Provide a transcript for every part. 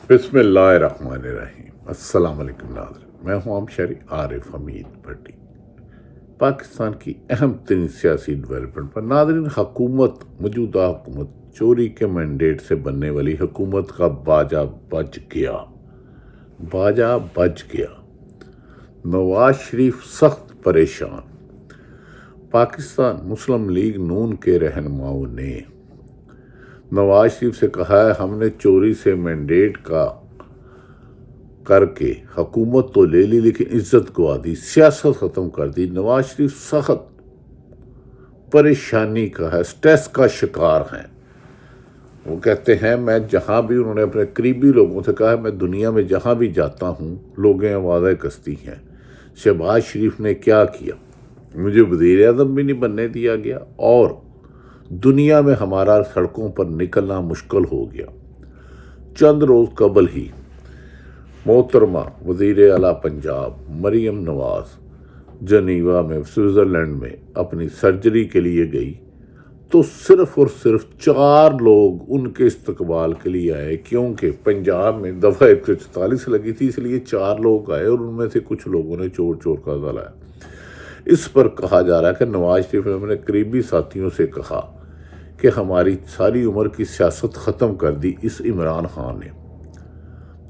بسم اللہ الرحمن الرحیم۔ السلام علیکم ناظرین، میں ہوں شری عارف حمید بھٹی۔ پاکستان کی اہم ترین سیاسی ڈیولپمنٹ پر ناظرین، موجودہ حکومت چوری کے مینڈیٹ سے بننے والی حکومت کا باجا بج گیا۔ نواز شریف سخت پریشان۔ پاکستان مسلم لیگ نون کے رہنماؤں نے نواز شریف سے کہا ہے ہم نے چوری سے مینڈیٹ کر کے حکومت تو لے لی لیکن عزت گوا دی، سیاست ختم کر دی۔ نواز شریف سخت پریشانی کا ہے، سٹریس کا شکار ہیں۔ وہ کہتے ہیں میں جہاں بھی، انہوں نے اپنے قریبی لوگوں سے کہا ہے میں دنیا میں جہاں بھی جاتا ہوں لوگیں آوازیں کستی ہیں شہباز شریف نے کیا کیا، مجھے وزیر اعظم بھی نہیں بننے دیا گیا اور دنیا میں ہمارا سڑکوں پر نکلنا مشکل ہو گیا۔ چند روز قبل ہی محترمہ وزیر اعلیٰ پنجاب مریم نواز جنیوا میں سوئٹزرلینڈ میں اپنی سرجری کے لیے گئی تو صرف اور صرف 4 لوگ ان کے استقبال کے لیے آئے، کیونکہ پنجاب میں دفعہ 144 لگی تھی، اس لیے 4 لوگ آئے اور ان میں سے کچھ لوگوں نے چور کا لایا۔ اس پر کہا جا رہا ہے کہ نواز شریف نے اپنے قریبی ساتھیوں سے کہا کہ ہماری ساری عمر کی سیاست ختم کر دی اس عمران خان نے،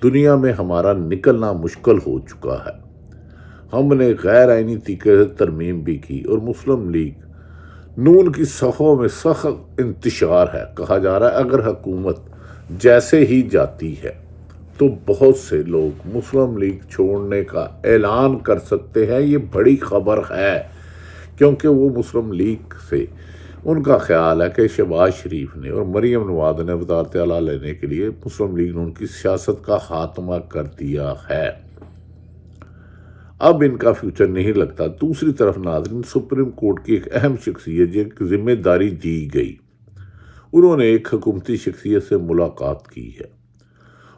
دنیا میں ہمارا نکلنا مشکل ہو چکا ہے۔ ہم نے غیر آئینی طریقے سے ترمیم بھی کی اور مسلم لیگ نون کی صفوں میں سخت انتشار ہے۔ کہا جا رہا ہے اگر حکومت جیسے ہی جاتی ہے تو بہت سے لوگ مسلم لیگ چھوڑنے کا اعلان کر سکتے ہیں۔ یہ بڑی خبر ہے کیونکہ وہ مسلم لیگ سے ان کا خیال ہے کہ شہباز شریف نے اور مریم نواز نے وزارت اعلیٰ لینے کے لیے مسلم لیگ نے ان کی سیاست کا خاتمہ کر دیا ہے، اب ان کا فیوچر نہیں لگتا۔ دوسری طرف ناظرین، سپریم کورٹ کی ایک اہم شخصیت جن کی ذمہ داری دی گئی، انہوں نے ایک حکومتی شخصیت سے ملاقات کی ہے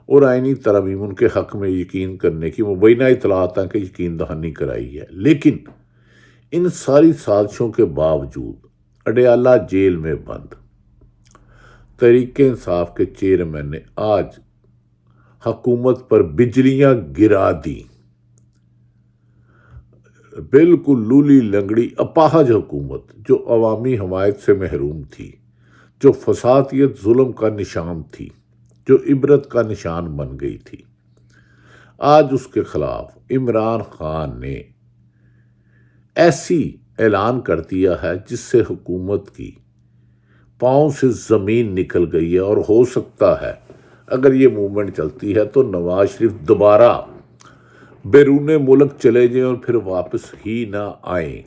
اور آئینی ترامیم ان کے حق میں یقین کرنے کی مبینہ اطلاعات ہیں کہ یقین دہانی کرائی ہے، لیکن ان ساری سازشوں کے باوجود اڈیالہ جیل میں بند تحریک انصاف کے چیئرمین نے آج حکومت پر بجلیاں گرا دی۔ بالکل لولی لنگڑی اپاہج حکومت جو عوامی حمایت سے محروم تھی، جو فسادیت ظلم کا نشان تھی، جو عبرت کا نشان بن گئی تھی، آج اس کے خلاف عمران خان نے ایسی اعلان کر دیا ہے جس سے حکومت کی پاؤں سے زمین نکل گئی ہے، اور ہو سکتا ہے اگر یہ موومنٹ چلتی ہے تو نواز شریف دوبارہ بیرون ملک چلے جائیں اور پھر واپس ہی نہ آئیں۔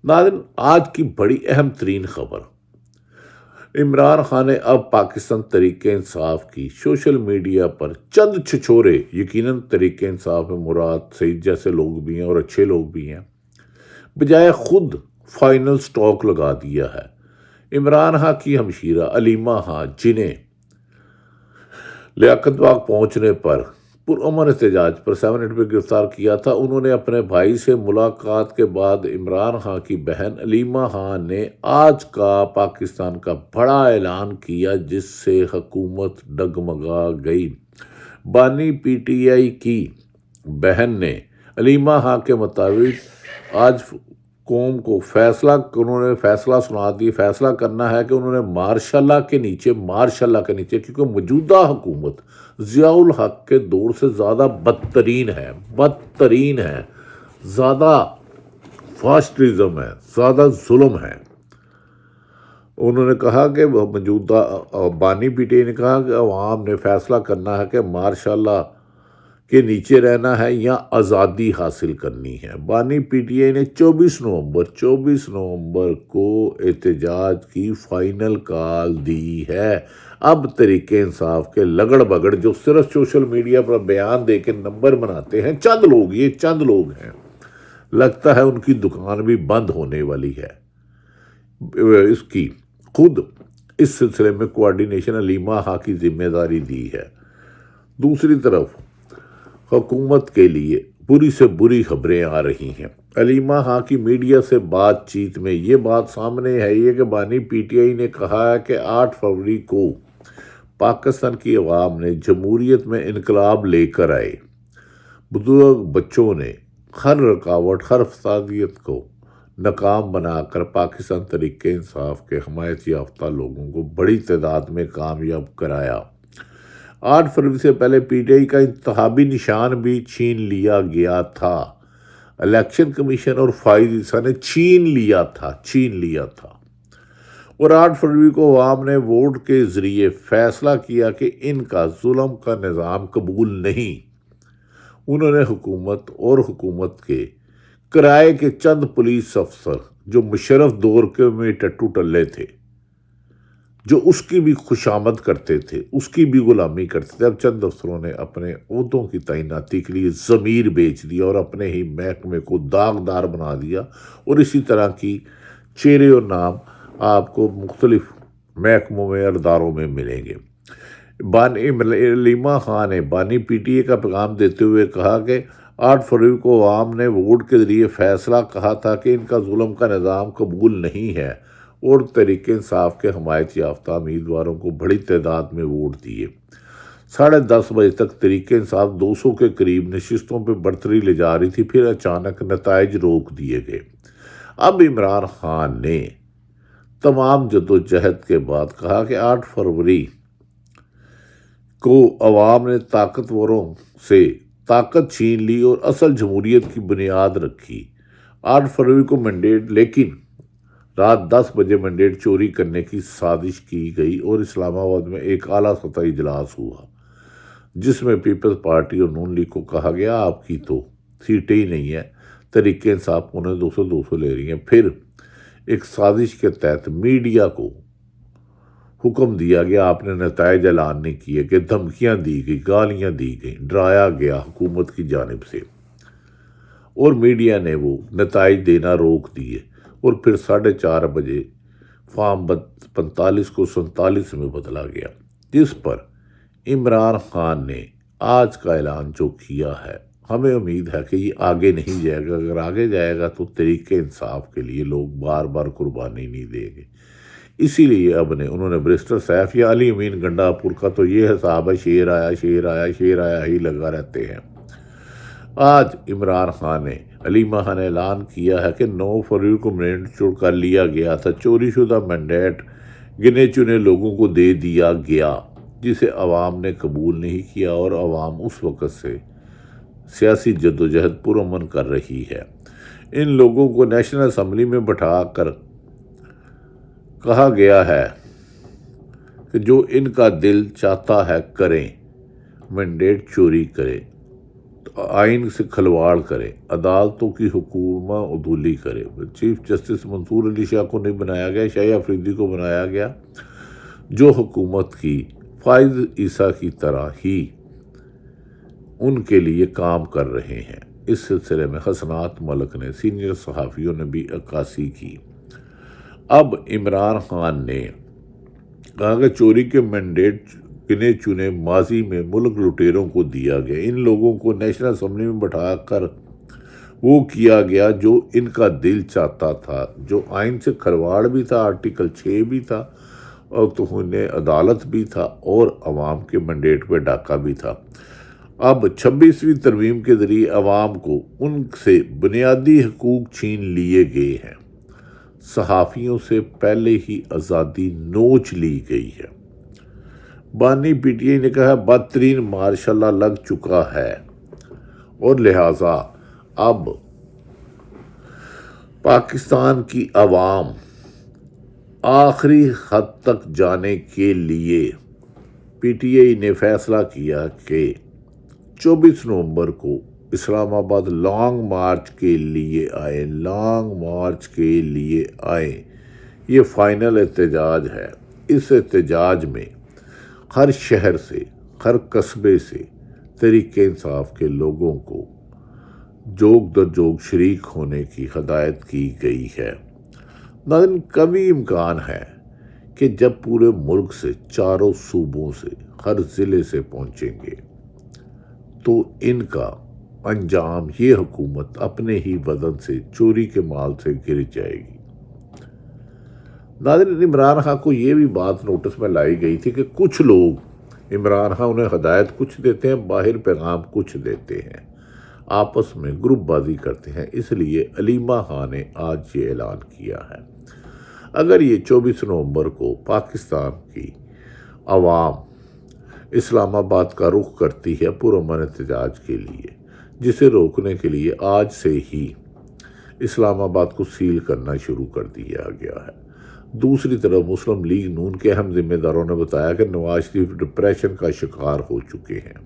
ناظرین، آج کی بڑی اہم ترین خبر، عمران خان نے اب پاکستان تحریک انصاف کی سوشل میڈیا پر چند چھچورے، یقیناً تحریک انصاف میں مراد سعید جیسے لوگ بھی ہیں اور اچھے لوگ بھی ہیں، بجائے خود فائنل سٹاک لگا دیا ہے۔ عمران خان کی ہمشیرہ علیمہ خان جنہیں لیاقت باغ پہنچنے پر پرامن احتجاج پر 7 پہ گرفتار کیا تھا، انہوں نے اپنے بھائی سے ملاقات کے بعد عمران خان کی بہن علیمہ خان نے آج کا پاکستان کا بڑا اعلان کیا جس سے حکومت ڈگمگا گئی۔ بانی پی ٹی آئی کی بہن نے علیمہ خان کے مطابق آج قوم کو انہوں نے فیصلہ سنا دی، فیصلہ کرنا ہے کہ انہوں نے مارشاء اللہ کے نیچے کیونکہ موجودہ حکومت ضیاء الحق کے دور سے زیادہ بدترین ہے، زیادہ فاسٹرزم ہے، زیادہ ظلم ہے۔ انہوں نے کہا کہ موجودہ بانی پی ٹی آئی نے کہا کہ عوام نے فیصلہ کرنا ہے کہ مارشاء اللہ کے نیچے رہنا ہے یا آزادی حاصل کرنی ہے۔ بانی پی ٹی آئی نے 24 نومبر کو احتجاج کی فائنل کال دی ہے۔ اب تحریک انصاف کے لگڑ بگڑ جو صرف سوشل میڈیا پر بیان دے کے نمبر بناتے ہیں، چند لوگ ہیں، لگتا ہے ان کی دکان بھی بند ہونے والی ہے۔ اس کی خود اس سلسلے میں کوارڈینیشن علیمہ خان کی ذمہ داری دی ہے۔ دوسری طرف حکومت کے لیے بری سے بری خبریں آ رہی ہیں۔ علیمہ خان کی میڈیا سے بات چیت میں یہ بات سامنے ہے کہ بانی پی ٹی آئی نے کہا ہے کہ 8 فروری کو پاکستان کی عوام نے جمہوریت میں انقلاب لے کر آئے۔ بزرگ بچوں نے ہر رکاوٹ، ہر فسادیت کو ناکام بنا کر پاکستان تحریک انصاف کے حمایت یافتہ لوگوں کو بڑی تعداد میں کامیاب کرایا۔ 8 فروری سے پہلے پی ٹی آئی کا انتخابی نشان بھی چھین لیا گیا تھا۔ الیکشن کمیشن اور فائز عیسیٰ نے چھین لیا تھا اور 8 فروری کو عوام نے ووٹ کے ذریعے فیصلہ کیا کہ ان کا ظلم کا نظام قبول نہیں۔ انہوں نے حکومت کے کرائے کے چند پولیس افسر جو مشرف دور کے میں ٹٹو ٹلے تھے، جو اس کی بھی خوشامد کرتے تھے، اس کی بھی غلامی کرتے تھے، اب چند افسروں نے اپنے عہدوں کی تعیناتی کے لیے ضمیر بیچ دیا اور اپنے ہی محکمے کو داغدار بنا دیا، اور اسی طرح کی چہرے اور نام آپ کو مختلف محکموں میں اور اداروں میں ملیں گے۔ علیمہ خان نے بانی پی ٹی اے کا پیغام دیتے ہوئے کہا کہ 8 فروری کو عوام نے ووٹ کے ذریعے فیصلہ کہا تھا کہ ان کا ظلم کا نظام قبول نہیں ہے، اور تحریک انصاف کے حمایت یافتہ امیدواروں کو بڑی تعداد میں ووٹ دیے۔ 10:30 بجے تک تحریک انصاف 200 کے قریب نشستوں پہ برتری لے جا رہی تھی، پھر اچانک نتائج روک دیے گئے۔ اب عمران خان نے تمام جدوجہد کے بعد کہا کہ 8 فروری کو عوام نے طاقتوروں سے طاقت چھین لی اور اصل جمہوریت کی بنیاد رکھی۔ 8 فروری کو مینڈیٹ، لیکن رات 10 بجے مینڈیٹ چوری کرنے کی سازش کی گئی اور اسلام آباد میں ایک اعلیٰ سطحی اجلاس ہوا جس میں پیپلز پارٹی اور نون لیگ کو کہا گیا آپ کی تو سیٹیں ہی نہیں ہیں، تحریک انصاف 200 لے رہی ہیں۔ پھر ایک سازش کے تحت میڈیا کو حکم دیا گیا، آپ نے نتائج اعلان نہیں کیے، کہ دھمکیاں دی گئی، گالیاں دی گئیں، ڈرایا گیا حکومت کی جانب سے، اور میڈیا نے وہ نتائج دینا روک دیے، اور پھر 4:30 بجے فارم 45 کو 47 میں بدلا گیا، جس پر عمران خان نے آج کا اعلان جو کیا ہے، ہمیں امید ہے کہ یہ آگے نہیں جائے گا۔ اگر آگے جائے گا تو تحریک انصاف کے لیے لوگ بار بار قربانی نہیں دیں گے۔ اسی لیے انہوں نے بیرسٹر سیف یا علی امین گنڈا پور کا تو یہ حساب ہے، شیر آیا ہی لگا رہتے ہیں۔ آج عمران خان نے علیمہ خان نے اعلان کیا ہے کہ 9 فروری کو مینڈیٹ چور کر لیا گیا تھا، چوری شدہ مینڈیٹ گنے چنے لوگوں کو دے دیا گیا، جسے عوام نے قبول نہیں کیا، اور عوام اس وقت سے سیاسی جدوجہد پرامن کر رہی ہے۔ ان لوگوں کو نیشنل اسمبلی میں بٹھا کر کہا گیا ہے کہ جو ان کا دل چاہتا ہے کریں، مینڈیٹ چوری کرے، آئین سے کھلواڑ کرے، عدالتوں کی حکومت عدولی کرے۔ چیف جسٹس منصور علی شاہ کو نہیں بنایا گیا، شاہی افریدی کو بنایا گیا، جو حکومت کی فائز عیسیٰ کی طرح ہی ان کے لیے کام کر رہے ہیں۔ اس سلسلے میں حسنات ملک نے سینئر صحافیوں نے بھی عکاسی کی۔ اب عمران خان نے کہا کہ چوری کے مینڈیٹ گنے چنے ماضی میں ملک لٹیروں کو دیا گیا، ان لوگوں کو نیشنل اسمبلی میں بٹھا کر وہ کیا گیا جو ان کا دل چاہتا تھا، جو آئین سے کھلواڑ بھی تھا، آرٹیکل 6 بھی تھا، اور توہین عدالت بھی تھا، اور عوام کے مینڈیٹ پہ ڈاکہ بھی تھا۔ اب 26ویں ترمیم کے ذریعے عوام کو ان سے بنیادی حقوق چھین لیے گئے ہیں۔ صحافیوں سے پہلے ہی آزادی نوچ لی گئی ہے۔ بانی پی ٹی آئی نے کہا بدترین مارشاء اللہ لگ چکا ہے، اور لہٰذا اب پاکستان کی عوام آخری حد تک جانے کے لیے پی ٹی آئی نے فیصلہ کیا کہ 24 نومبر کو اسلام آباد لانگ مارچ کے لیے آئیں۔ یہ فائنل احتجاج ہے۔ اس احتجاج میں ہر شہر سے، ہر قصبے سے تحریک انصاف کے لوگوں کو جوگ در جوگ شریک ہونے کی ہدایت کی گئی ہے۔ ناظرین، کبھی امکان ہے کہ جب پورے ملک سے، چاروں صوبوں سے، ہر ضلع سے پہنچیں گے تو ان کا انجام یہ حکومت اپنے ہی وزن سے، چوری کے مال سے گر جائے گی۔ ناظرین، عمران خان کو یہ بھی بات نوٹس میں لائی گئی تھی کہ کچھ لوگ عمران خان انہیں ہدایت کچھ دیتے ہیں، باہر پیغام کچھ دیتے ہیں، آپس میں گروپ بازی کرتے ہیں۔ اس لیے علیمہ خان نے آج یہ اعلان کیا ہے۔ اگر یہ 24 نومبر کو پاکستان کی عوام اسلام آباد کا رخ کرتی ہے پرامن احتجاج کے لیے، جسے روکنے کے لیے آج سے ہی اسلام آباد کو سیل کرنا شروع کر دیا گیا ہے۔ دوسری طرف مسلم لیگ نون کے اہم ذمہ داروں نے بتایا کہ نواز شریف ڈپریشن کا شکار ہو چکے ہیں۔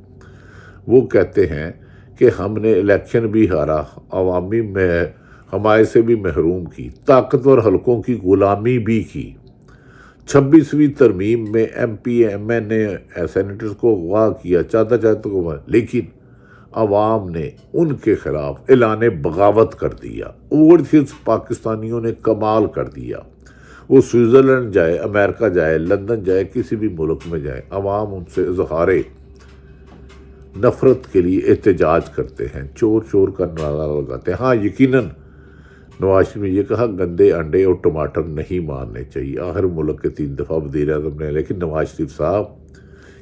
وہ کہتے ہیں کہ ہم نے الیکشن بھی ہارا، عوامی حمایت سے بھی محروم کی، طاقتور حلقوں کی غلامی بھی کی، 26ویں ترمیم میں ایم پی ایم این اے سینیٹرز کو اغوا کیا، لیکن عوام نے ان کے خلاف اعلان بغاوت کر دیا۔ اوورسیز پاکستانیوں نے کمال کر دیا۔ وہ سوئٹزرلینڈ جائے، امریکہ جائے، لندن جائے، کسی بھی ملک میں جائے، عوام ان سے اظہار نفرت کے لیے احتجاج کرتے ہیں، چور چور کا نعرہ لگاتے ہیں۔ ہاں یقیناً نواز شریف نے یہ کہا گندے انڈے اور ٹماٹر نہیں مارنے چاہیے، آخر ملک کے 3 دفعہ وزیر اعظم نے، لیکن نواز شریف صاحب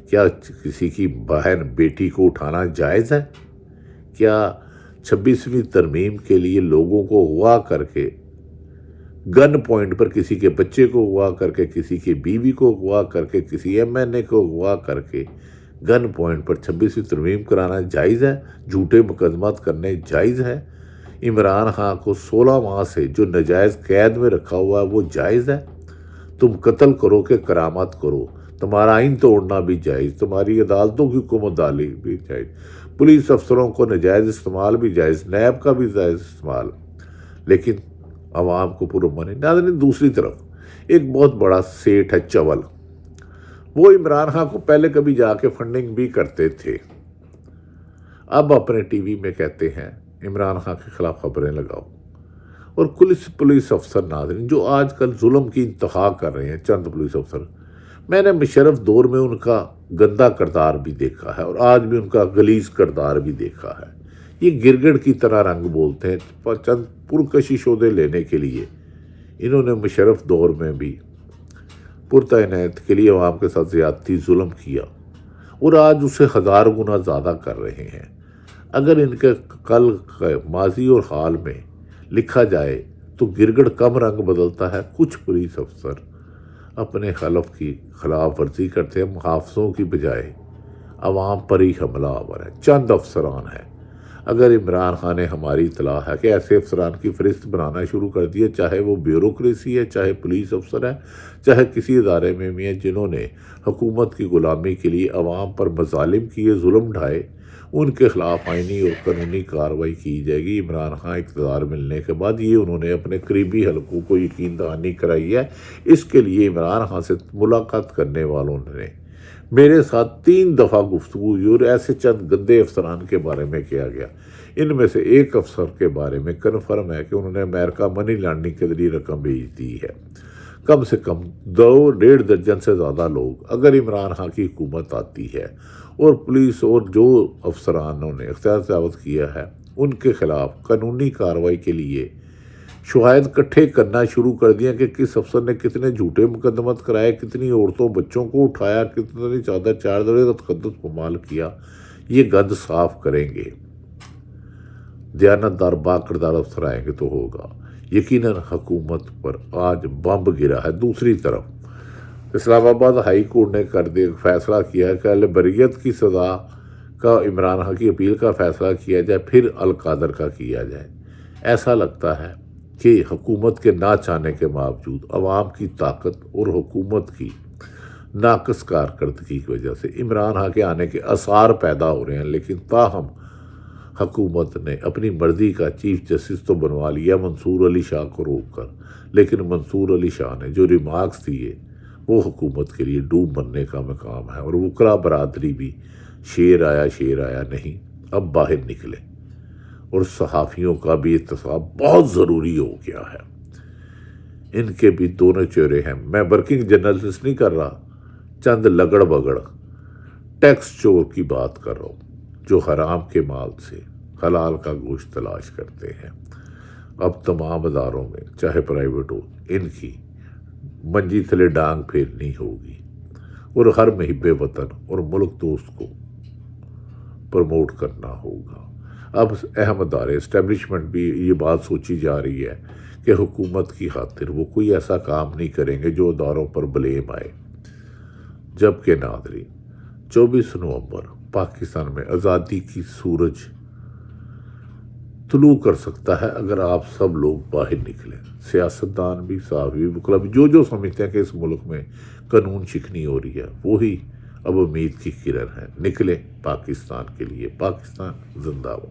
کیا کسی کی بہن بیٹی کو اٹھانا جائز ہے؟ کیا 26ویں ترمیم کے لیے لوگوں کو اغوا کر کے، گن پوائنٹ پر کسی کے بچے کو اغوا کر کے، کسی کی بیوی کو اغوا کر کے، کسی ایم این اے کو اغوا کر کے گن پوائنٹ پر 26ویں ترمیم کرانا جائز ہے؟ جھوٹے مقدمات کرنے جائز ہے؟ عمران خان کو 16 ماہ سے جو ناجائز قید میں رکھا ہوا ہے وہ جائز ہے؟ تم قتل کرو کہ کرامت کرو، تمہارا آئین توڑنا بھی جائز، تمہاری عدالتوں کی حکومت داری بھی جائز، پولیس افسروں کو ناجائز استعمال بھی جائز، نیب کا بھی جائز استعمال، لیکن عوام کو پرامن۔ ناظرین دوسری طرف ایک بہت بڑا سیٹ ہے چول، وہ عمران خان کو پہلے کبھی جا کے فنڈنگ بھی کرتے تھے، اب اپنے ٹی وی میں کہتے ہیں عمران خان کے خلاف خبریں لگاؤ۔ اور پولیس افسر ناظرین جو آج کل ظلم کی انتہا کر رہے ہیں، چند پولیس افسر، میں نے مشرف دور میں ان کا گندا کردار بھی دیکھا ہے اور آج بھی ان کا غلیظ کردار بھی دیکھا ہے۔ یہ گرگڑ کی طرح رنگ بولتے ہیں چند پرکشش عہدے لینے کے لیے۔ انہوں نے مشرف دور میں بھی پرعنایت کے لیے عوام کے ساتھ زیادتی ظلم کیا اور آج اسے 1000 گنا زیادہ کر رہے ہیں۔ اگر ان کے کل ماضی اور حال میں لکھا جائے تو گرگڑ کم رنگ بدلتا ہے۔ کچھ پولیس افسر اپنے خلف کی خلاف ورزی کرتے ہیں، محافظوں کی بجائے عوام پر ہی حملہ آور ہے۔ چند افسران ہیں، اگر عمران خان نے ہماری اطلاع ہے کہ ایسے افسران کی فہرست بنانا شروع کر دی ہے، چاہے وہ بیوروکریسی ہے، چاہے پولیس افسر ہے، چاہے کسی ادارے میں بھی ہیں، جنہوں نے حکومت کی غلامی کے لیے عوام پر مظالم کیے، ظلم ڈھائے، ان کے خلاف آئینی اور قانونی کارروائی کی جائے گی۔ عمران خان اقتدار ملنے کے بعد یہ انہوں نے اپنے قریبی حلقوں کو یقین دہانی کرائی ہے۔ اس کے لیے عمران خان سے ملاقات کرنے والوں نے میرے ساتھ 3 دفعہ گفتگو ہوئی اور ایسے چند گندے افسران کے بارے میں کیا گیا۔ ان میں سے ایک افسر کے بارے میں کنفرم ہے کہ انہوں نے امریکہ منی لانڈرنگ کے ذریعے رقم بھیج دی ہے۔ کم سے کم 2-1.5 درجن سے زیادہ لوگ، اگر عمران خان کی حکومت آتی ہے اور پولیس اور جو افسرانوں نے اختیار تعاوت کیا ہے ان کے خلاف قانونی کارروائی کے لیے شواہد اکٹھے کرنا شروع کر دیا کہ کس افسر نے کتنے جھوٹے مقدمات کرائے، کتنی عورتوں بچوں کو اٹھایا، کتنی چادر 4 دفعہ تقدس پامال کیا، یہ گند صاف کریں گے، دیانتدار با کردار افسر آئیں گے تو ہوگا۔ یقیناً حکومت پر آج بمب گرا ہے۔ دوسری طرف اسلام آباد ہائی کورٹ نے فیصلہ کیا کہ اہل بریت کی سزا کا عمران خان کی اپیل کا فیصلہ کیا جائے، پھر القادر کا کیا جائے۔ ایسا لگتا ہے کہ حکومت کے نہ چاہنے کے باوجود عوام کی طاقت اور حکومت کی ناقص کارکردگی کی وجہ سے عمران خان کے آنے کے آثار پیدا ہو رہے ہیں، لیکن تاہم حکومت نے اپنی مرضی کا چیف جسٹس تو بنوا لیا منصور علی شاہ کو روک کر، لیکن منصور علی شاہ نے جو ریمارکس دیے وہ حکومت کے لیے ڈوب مرنے کا مقام ہے، اور وکلا برادری بھی شیر آیا نہیں، اب باہر نکلے، اور صحافیوں کا بھی احتساب بہت ضروری ہو گیا ہے۔ ان کے بھی دونوں چہرے ہیں۔ میں ورکنگ جرنلسٹ نہیں کر رہا، چند لگڑ بگڑ ٹیکس چور کی بات کر رہا ہوں جو حرام کے مال سے حلال کا گوشت تلاش کرتے ہیں۔ اب تمام اداروں میں چاہے پرائیویٹ ہو، ان کی منجی تلے ڈانگ پھیرنی ہوگی، اور ہر محب وطن اور ملک دوست کو پروموٹ کرنا ہوگا۔ اب اہم ادارے اسٹیبلشمنٹ بھی یہ بات سوچی جا رہی ہے کہ حکومت کی خاطر وہ کوئی ایسا کام نہیں کریں گے جو اداروں پر بلیم آئے۔ جبکہ ناظرین، 24 نومبر پاکستان میں آزادی کی سورج طلوع کر سکتا ہے اگر آپ سب لوگ باہر نکلیں، سیاستدان بھی، صحافی بھی، وکلا بھی، جو سمجھتے ہیں کہ اس ملک میں قانون شکنی ہو رہی ہے، وہی اب امید کی کرن ہے۔ نکلیں پاکستان کے لیے، پاکستان زندہ ہو۔